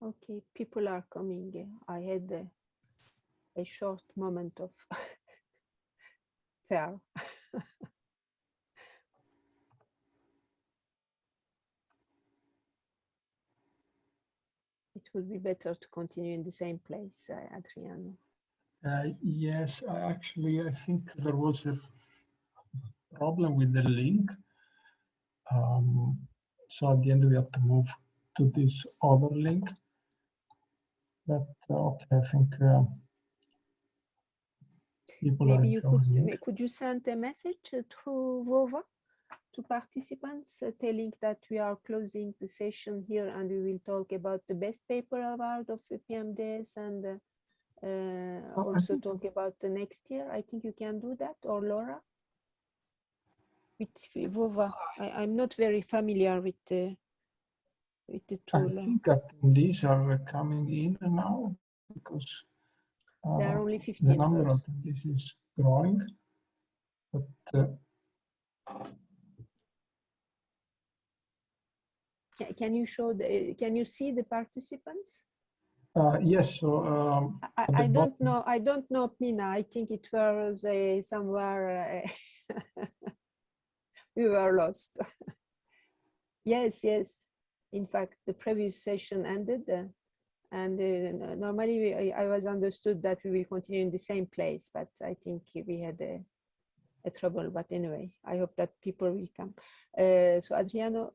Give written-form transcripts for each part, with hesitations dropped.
Okay, people are coming. I had a short moment of fear. It would be better to continue in the same place, Adriano. Yes, actually, I think there was a problem with the link. So at the end, we have to move to this other link. But okay, I think people Maybe are you could you send a message through Vova to participants telling that we are closing the session here and we will talk about the best paper award of Bpmds and also talk about the next year. I think you can do that, or Laura? With Vova, I'm not very familiar with the tool. I think attendees are coming in now because there are only 15. The number of attendees is growing, but can you show can you see the participants? Yes. So I don't know. I don't know, Pina. I think it was somewhere. We were lost. Yes, yes. In fact, the previous session ended, and normally I was understood that we will continue in the same place, but I think we had a trouble. But anyway, I hope that people will come. So Adriano,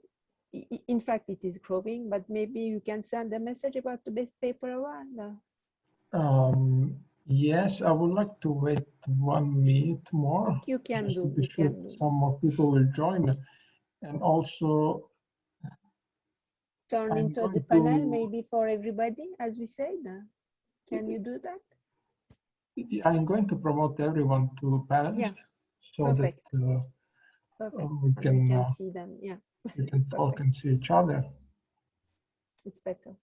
in fact, it is growing, but maybe you can send a message about the best paper award. Yes, I would like to wait 1 minute more. Okay, you can just do. To be you sure can do. some more people will join, and also turn into the panel maybe for everybody, as we said. Can you do that? I'm going to promote everyone to panelists, so perfect. that Perfect. we can see them. Yeah, we can talk and see each other. It's better.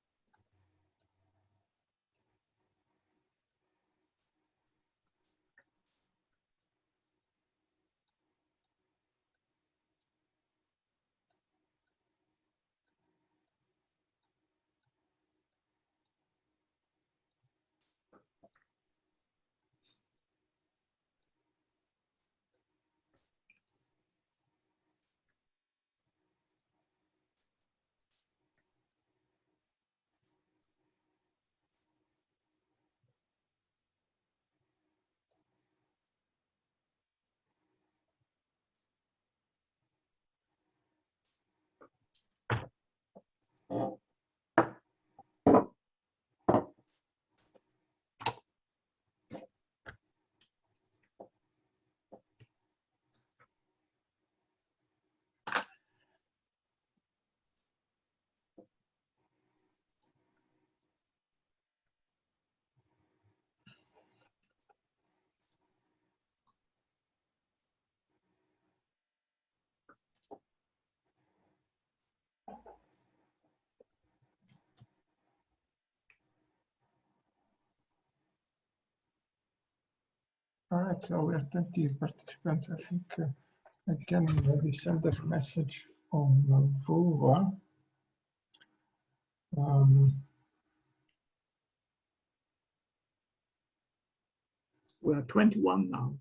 All right, so we are 20 participants. I think I can maybe send a message on Vova. We are 21 now.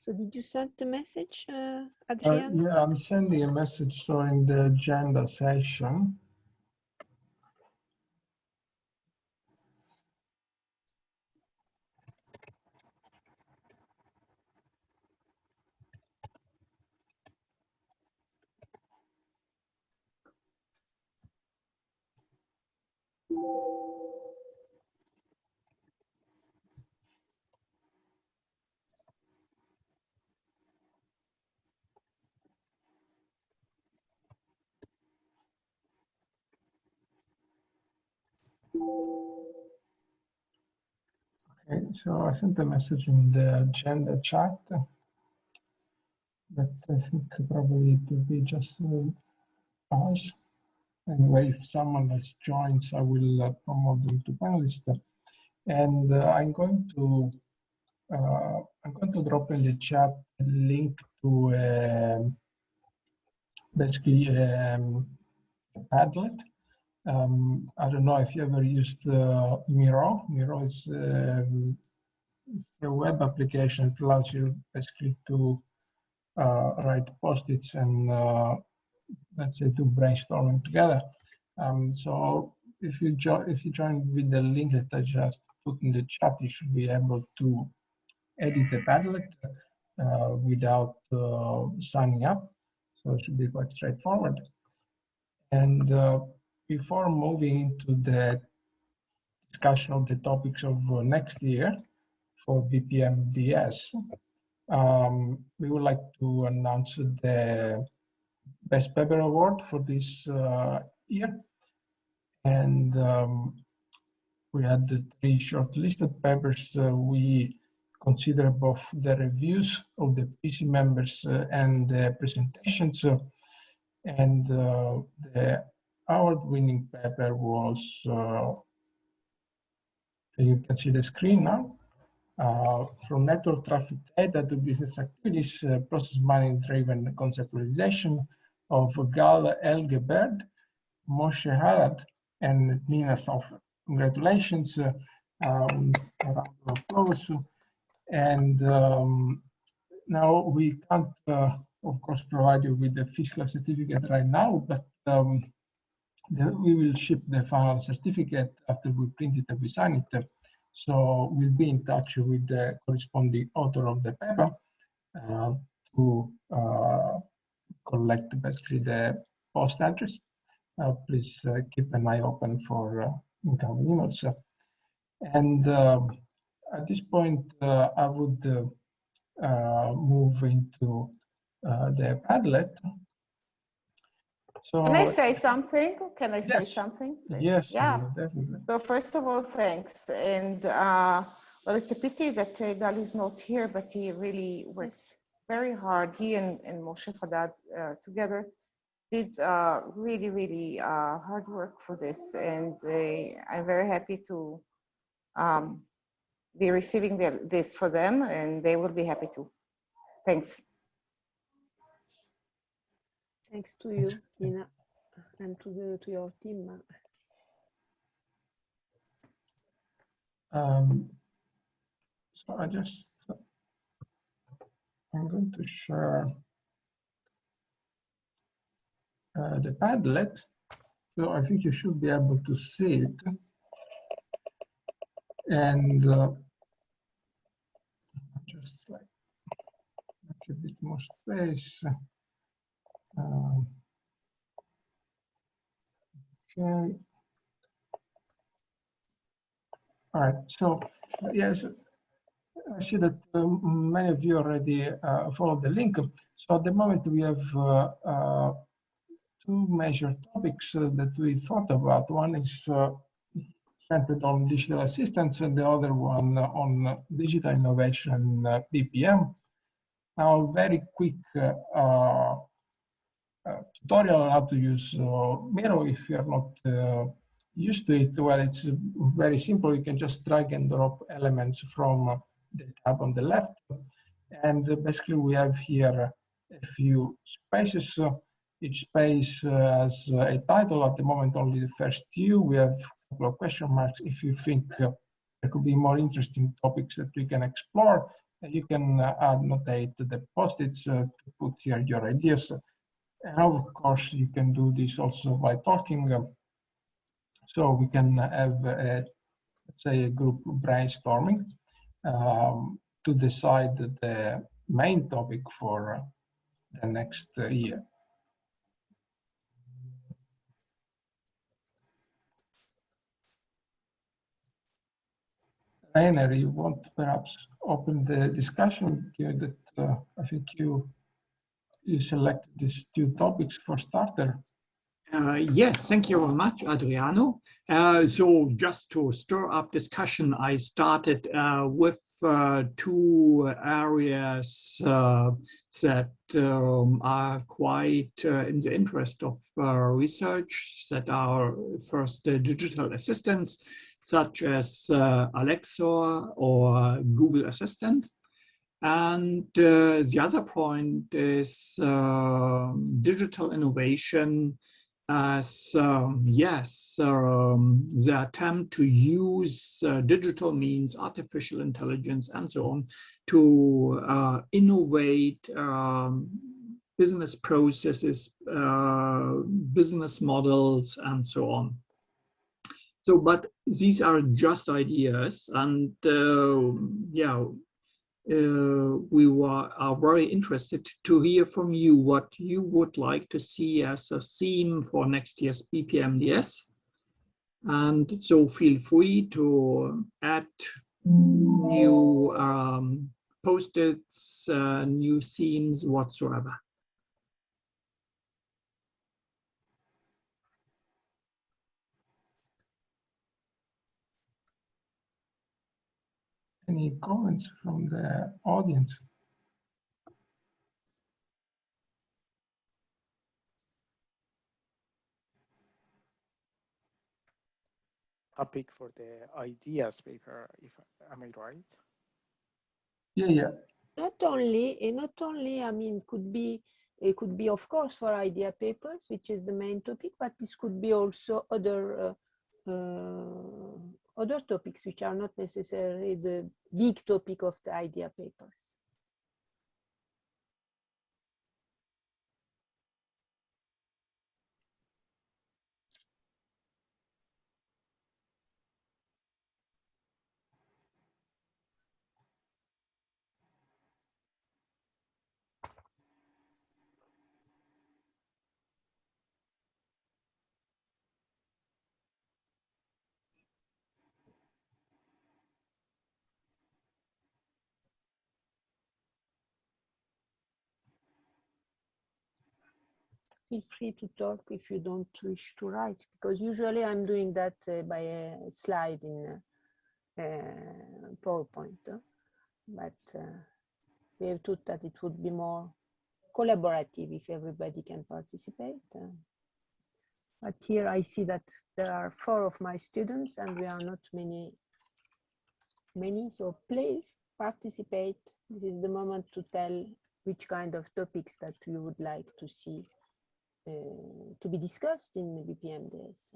So did you send the message, Adriano? Yeah, I'm sending a message, so in the agenda session. Okay, so I sent a message in the agenda chat, but I think probably it will be just us. Anyway, if someone else joins, I will promote them to panelists. And I'm going to drop in the chat a link to basically a Padlet. I don't know if you ever used Miro. Miro is a web application. It allows you basically to write post-its and let's say do brainstorming together. So if you join with the link that I just put in the chat, you should be able to edit a Padlet without signing up. So it should be quite straightforward. And before moving into the discussion of the topics of next year for Bpmds, we would like to announce the Best Paper Award for this year. And we had the 3 shortlisted papers. We consider both the reviews of the PC members and the presentations. And the award-winning paper was, you can see the screen now, from network traffic data to business activities, process mining-driven conceptualization of Gal Elgeberd, Moshe Harad, and Nina Sofer. Congratulations, a round of applause. And now we can't, of course, provide you with the physical certificate right now, but we will ship the final certificate after we print it and we sign it. So we'll be in touch with the corresponding author of the paper to collect basically the post address. Please keep an eye open for incoming emails. And at this point, I would move into the Padlet. So, can I say something? Can I say yes. something? Yes, Yeah. definitely. So first of all, thanks. And well, it's a pity that Gal is not here, but he really worked very hard. He and Moshe Haddad together did really, really hard work for this. And I'm very happy to be receiving this for them, and they will be happy too. Thanks. Thanks to you, Nina, and to your team. So I'm going to share the Padlet. So I think you should be able to see it. And just like a bit more space. Okay. All right. So yes, I see that many of you already followed the link. So at the moment we have 2 major topics that we thought about. One is centered on digital assistance, and the other one on digital innovation, BPM. Now, very quick tutorial on how to use Miro if you're not used to it. Well, it's very simple. You can just drag and drop elements from the tab on the left. And basically, we have here a few spaces. Each space has a title. At the moment, only the first 2. We have a couple of question marks. If you think there could be more interesting topics that we can explore, you can annotate the post-its to put here your ideas. And of course, you can do this also by talking. So we can have, let's say, a group brainstorming to decide the main topic for the next year. Rainer, you want to perhaps open the discussion here that I think you selected these 2 topics for starter. Yes, thank you very much, Adriano. So just to stir up discussion, I started with two areas that are quite in the interest of research, that are first digital assistants, such as Alexa or Google Assistant. And the other point is digital innovation as, the attempt to use digital means, artificial intelligence, and so on, to innovate business processes, business models, and so on. So, but these are just ideas, and we are very interested to hear from you what you would like to see as a theme for next year's Bpmds. And so feel free to add new post-its, new themes whatsoever. Any comments from the audience? Topic for the ideas paper, if am I right? Yeah. Not only, I mean, it could be of course for idea papers, which is the main topic, but this could be also other topics which are not necessarily the big topic of the idea papers. Feel free to talk if you don't wish to write, because usually I'm doing that by a slide in PowerPoint. But we have thought that it would be more collaborative if everybody can participate. But here I see that there are 4 of my students and we are not many, so please participate. This is the moment to tell which kind of topics that you would like to see to be discussed in Bpmds.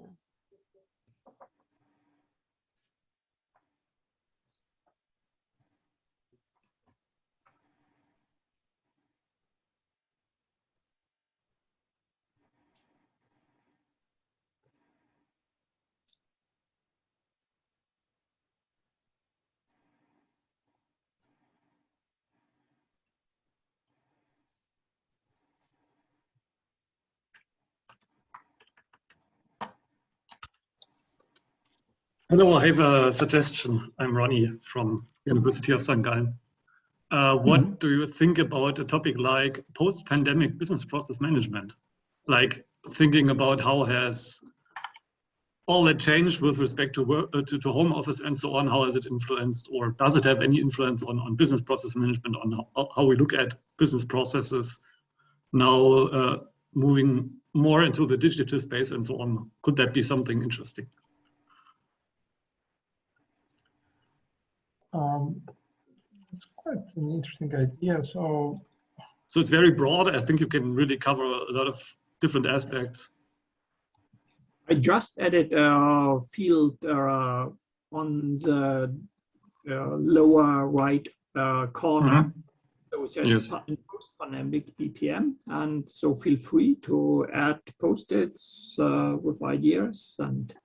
Hello, I have a suggestion. I'm Ronnie from University of St. Gallen. What do you think about a topic like post-pandemic business process management? Like thinking about how has all that changed with respect to work, to home office and so on, how has it influenced, or does it have any influence on business process management, on how we look at business processes now moving more into the digital space and so on? Could that be something interesting? It's quite an interesting idea. So it's very broad. I think you can really cover a lot of different aspects. I just added a field on the lower right corner. So there's post-pandemic BPM, and so feel free to add post-its with ideas. And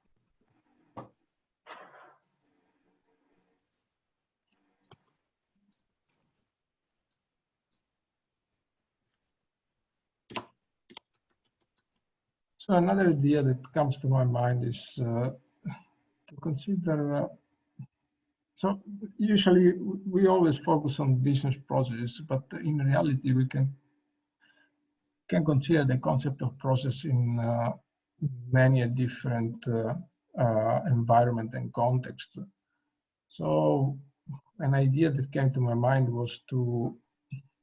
so another idea that comes to my mind is to consider. So usually we always focus on business processes, but in reality we can consider the concept of process in many different environment and context. So an idea that came to my mind was to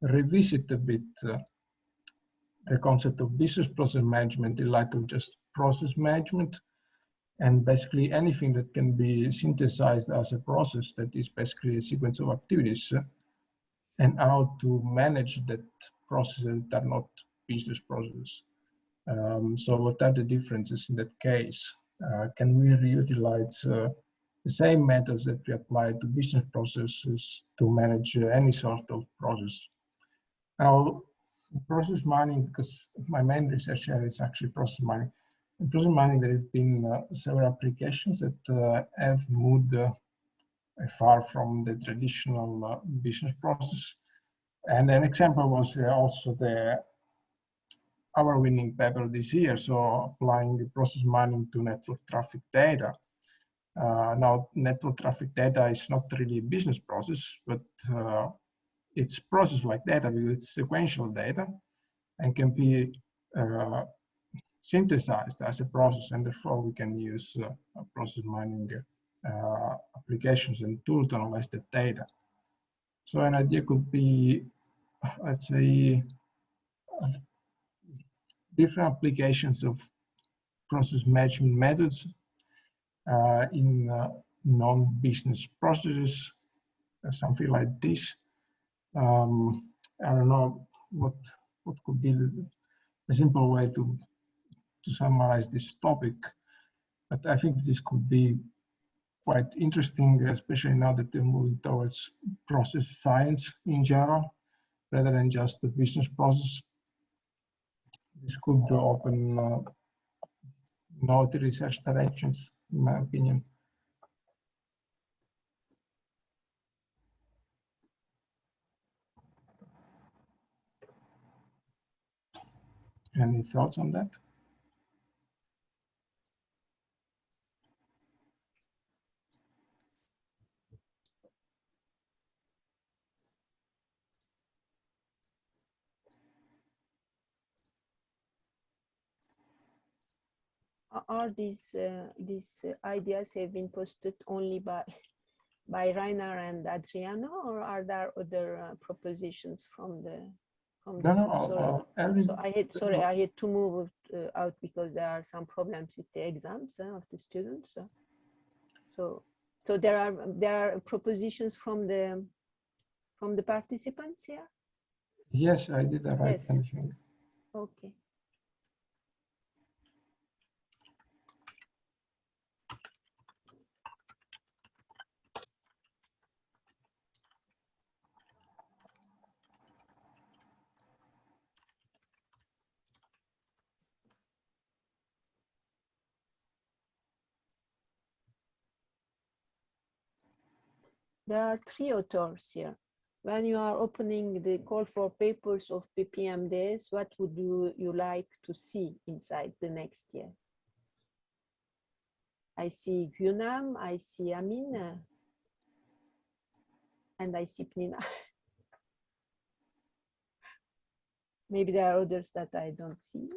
revisit a bit the concept of business process management in light of just process management, and basically anything that can be synthesized as a process that is basically a sequence of activities, and how to manage that processes that are not business processes. So what are the differences in that case? Can we reutilize the same methods that we apply to business processes to manage any sort of process? Now, process mining, because my main research area is actually process mining. In process mining, there have been several applications that have moved far from the traditional business process. And an example was also our winning paper this year, so applying the process mining to network traffic data. Now, network traffic data is not really a business process, but it's process-like data because it's sequential data and can be synthesized as a process, and therefore we can use process mining applications and tools to analyze the data. So an idea could be, let's say, different applications of process management methods in non-business processes, something like this. I don't know what could be a simple way to summarize this topic, but I think this could be quite interesting, especially now that they're moving towards process science in general, rather than just the business process. This could open novel research directions, in my opinion. Any thoughts on that? Are these ideas have been posted only by Rainer and Adriano, or are there other propositions from the No, I had to move out because there are some problems with the exams of the students. So there are propositions from the participants here. Yes, I did the right thing. Okay. There are 3 authors here. When you are opening the call for papers of Bpmds, what would you like to see inside the next year? I see Günam, I see Amin, and I see Pnina. Maybe there are others that I don't see.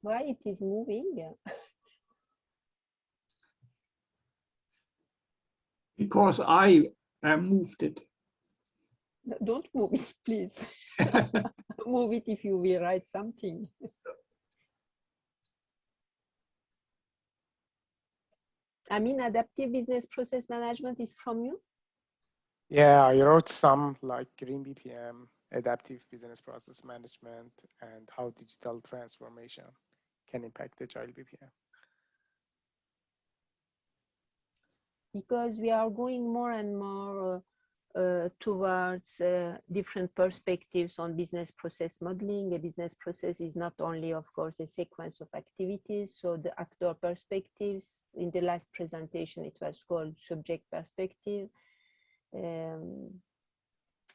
Why it is moving? Because I moved it. Don't move it, please. Move it if you will write something. I mean, adaptive business process management is from you? Yeah, I wrote some like Green BPM, adaptive business process management, and how digital transformation can impact agile BPM. Because we are going more and more towards different perspectives on business process modeling. A business process is not only, of course, a sequence of activities. So the actor perspectives, in the last presentation, it was called subject perspective.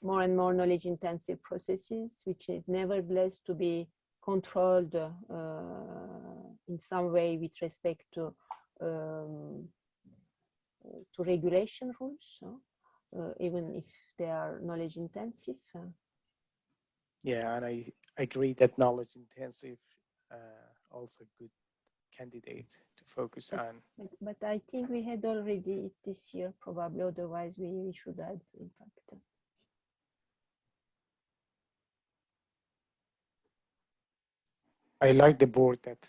More and more knowledge intensive processes, which need nevertheless to be controlled in some way with respect to regulation rules. So, even if they are knowledge intensive. Yeah, and I agree that knowledge intensive also good candidate to focus on. But I think we had already it this year, probably, otherwise we should add, in fact. I like the board that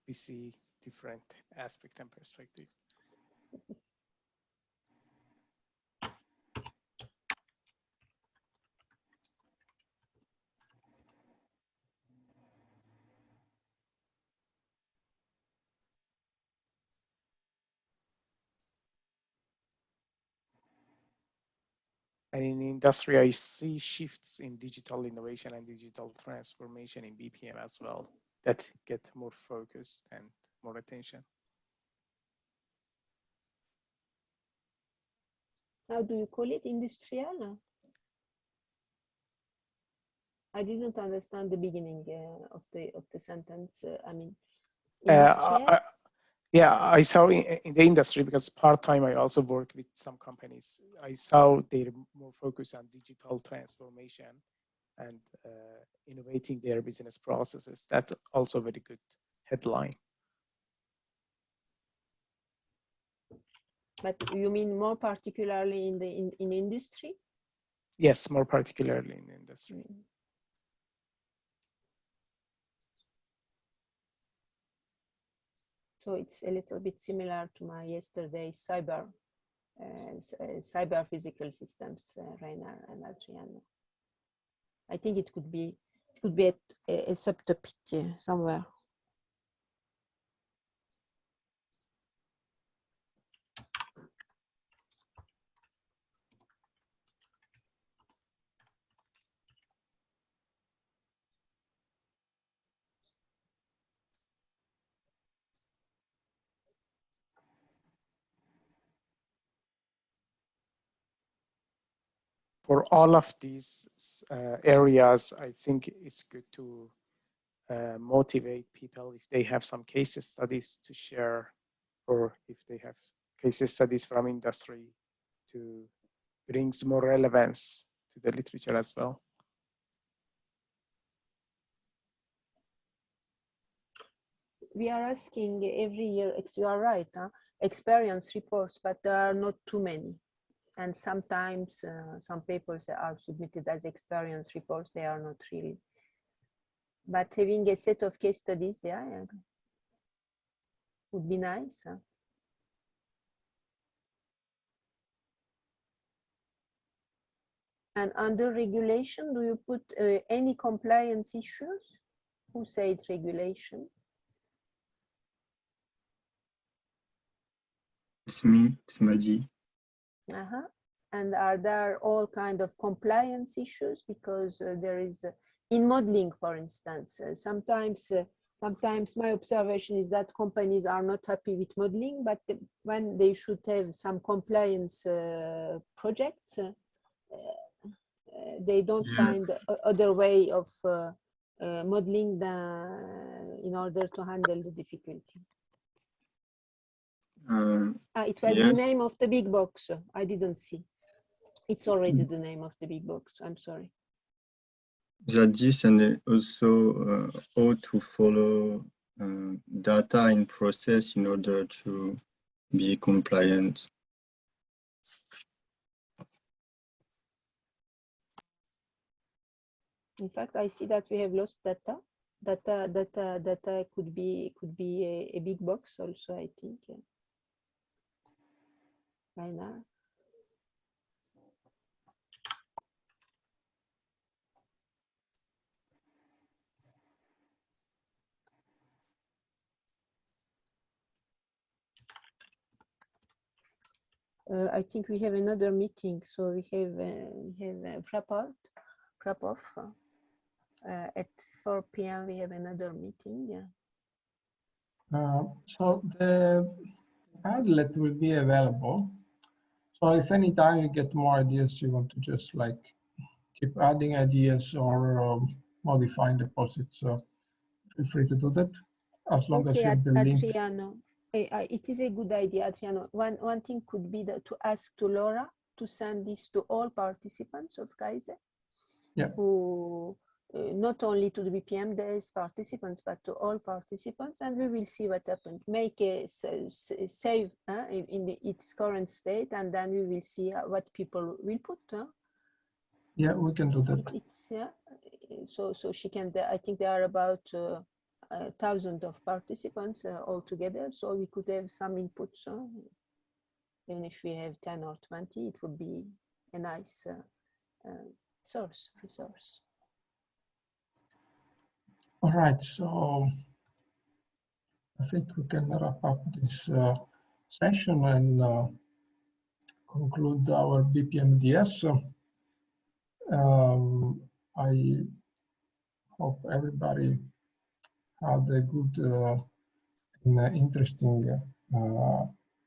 we see different aspect and perspective. And in industry, I see shifts in digital innovation and digital transformation in BPM as well that get more focused and more attention. How do you call it? Industrial? I didn't understand the beginning of the sentence. I mean, industrial? Yeah, I saw in the industry, because part-time I also work with some companies. I saw they're more focused on digital transformation and innovating their business processes. That's also a very good headline. But you mean more particularly in industry? Yes, more particularly in industry. So it's a little bit similar to my yesterday cyber physical systems, Rainer and Adriano. I think it could be a subtopic somewhere. For all of these areas, I think it's good to motivate people if they have some case studies to share, or if they have case studies from industry to bring more relevance to the literature as well. We are asking every year, you are right, experience reports, but there are not too many. And sometimes some papers are submitted as experience reports, they are not really. But having a set of case studies, yeah, would be nice. And under regulation, do you put any compliance issues? Who said regulation? It's me, it's Maji. And are there all kind of compliance issues? Because there is, in modeling, for instance, sometimes my observation is that companies are not happy with modeling, but when they should have some compliance projects, they don't find other way of modeling in order to handle the difficulty. It was the name of the big box. I didn't see. It's already the name of the big box. I'm sorry. This, and also how to follow data in process in order to be compliant. In fact, I see that we have lost data. Data could be a big box also, I think. Right now. I think we have another meeting, so we have a wrap off at 4 p.m. We have another meeting. Yeah. So the Padlet will be available. So if any time you get more ideas, you want to just like keep adding ideas or modifying the post-its, feel free to do that. As long as you have the link. Adriano, it is a good idea, Adriano. One thing could be to ask to Laura to send this to all participants of Kaiser, yeah. Who not only to the BPMDs participants, but to all participants, and we will see what happens. Make a save in its current state, and then we will see what people will put. Yeah, we can do that. It's so she can. I think there are about 1,000 of participants altogether, so we could have some inputs. Even if we have 10 or 20, it would be a nice resource. All right, so I think we can wrap up this session and conclude our BPMDS. I hope everybody had a good and interesting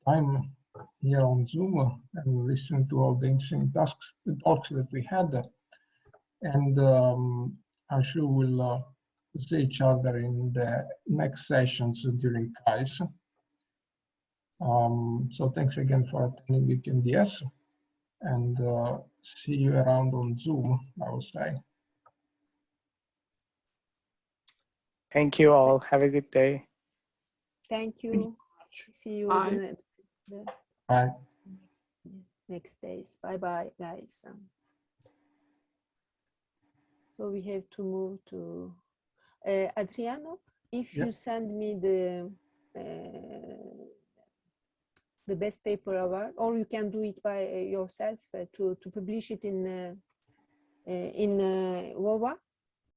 time here on Zoom and listen to all the interesting talks that we had. And I'm sure we'll see each other in the next sessions during KAIS. So thanks again for attending BPMDS, and see you around on Zoom, I would say. Thank you all. Have a good day. Thank you. See you Bye. Bye. Next days. Bye-bye, guys. So we have to move to Adriano. If you send me the best paper award, or you can do it by yourself to publish it in WOWA.